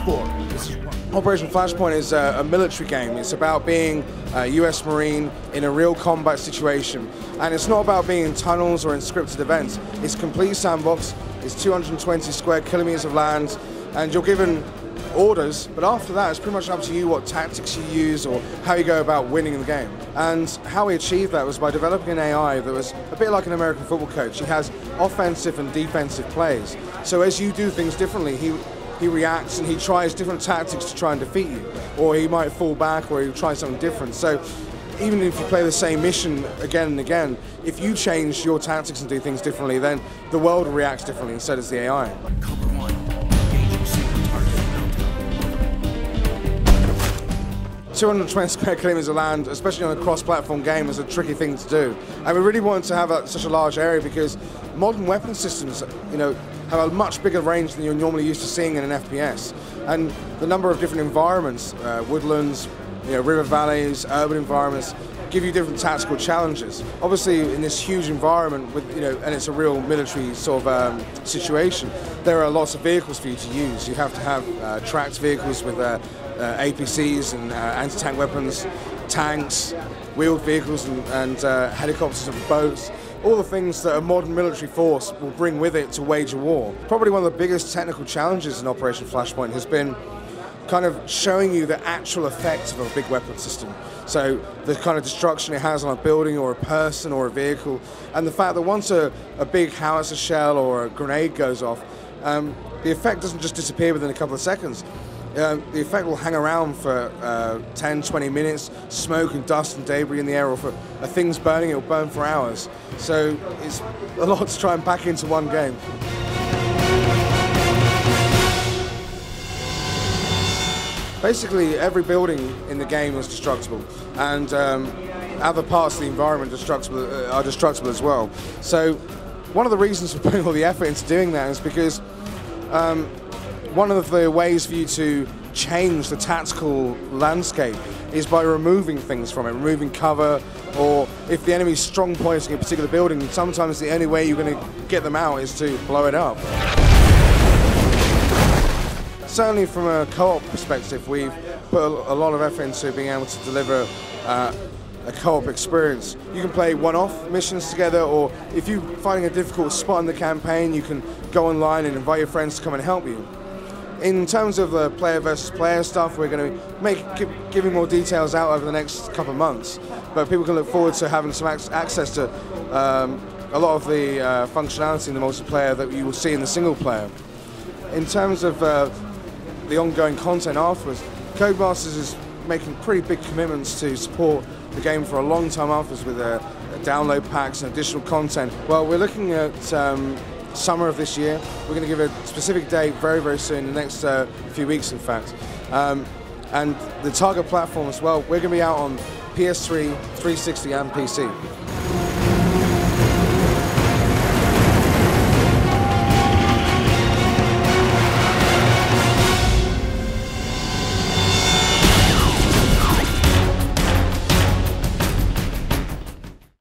score. This is Operation Flashpoint is a military game. It's about being a US Marine in a real combat situation. And it's not about being in tunnels or in scripted events. It's complete sandbox. It's 220 square kilometers of land, and you're given orders, but after that it's pretty much up to you what tactics you use or how you go about winning the game. And how we achieved that was by developing an AI that was a bit like an American football coach. He has offensive and defensive plays. So as you do things differently, he reacts and he tries different tactics to try and defeat you. Or he might fall back, or he'll try something different. So even if you play the same mission again and again, if you change your tactics and do things differently, then the world reacts differently, and so does the AI. Cobra 1, engaging single target. 220 square kilometers of land, especially on a cross-platform game, is a tricky thing to do. And we really wanted to have such a large area because modern weapon systems, have a much bigger range than you're normally used to seeing in an FPS. And the number of different environments, woodlands, river valleys, urban environments, give you different tactical challenges. Obviously, in this huge environment, with and it's a real military sort of situation, there are lots of vehicles for you to use. You have to have tracked vehicles with APCs and anti-tank weapons, tanks, wheeled vehicles and helicopters and boats. All the things that a modern military force will bring with it to wage a war. Probably one of the biggest technical challenges in Operation Flashpoint has been kind of showing you the actual effect of a big weapon system. So the kind of destruction it has on a building or a person or a vehicle, and the fact that once a big howitzer shell or a grenade goes off, the effect doesn't just disappear within a couple of seconds. The effect will hang around for 10, 20 minutes, smoke and dust and debris in the air, or for a thing's burning, it'll burn for hours. So it's a lot to try and pack into one game. Basically, every building in the game is destructible, and other parts of the environment are destructible as well. So one of the reasons for putting all the effort into doing that is because one of the ways for you to change the tactical landscape is by removing things from it, removing cover, or if the enemy's strong pointing a particular building, sometimes the only way you're going to get them out is to blow it up. Certainly from a co-op perspective, we've put a lot of effort into being able to deliver a co-op experience. You can play one-off missions together, or if you're finding a difficult spot in the campaign, you can go online and invite your friends to come and help you. In terms of the player versus player stuff, we're going to giving more details out over the next couple of months, but people can look forward to having some access to a lot of the functionality in the multiplayer that you will see in the single player. In terms of the ongoing content afterwards, Codemasters is making pretty big commitments to support the game for a long time afterwards with download packs and additional content. Well, we're looking at summer of this year. We're going to give a specific date very, very soon, in the next few weeks in fact. And the target platform as well, we're going to be out on PS3, 360 and PC.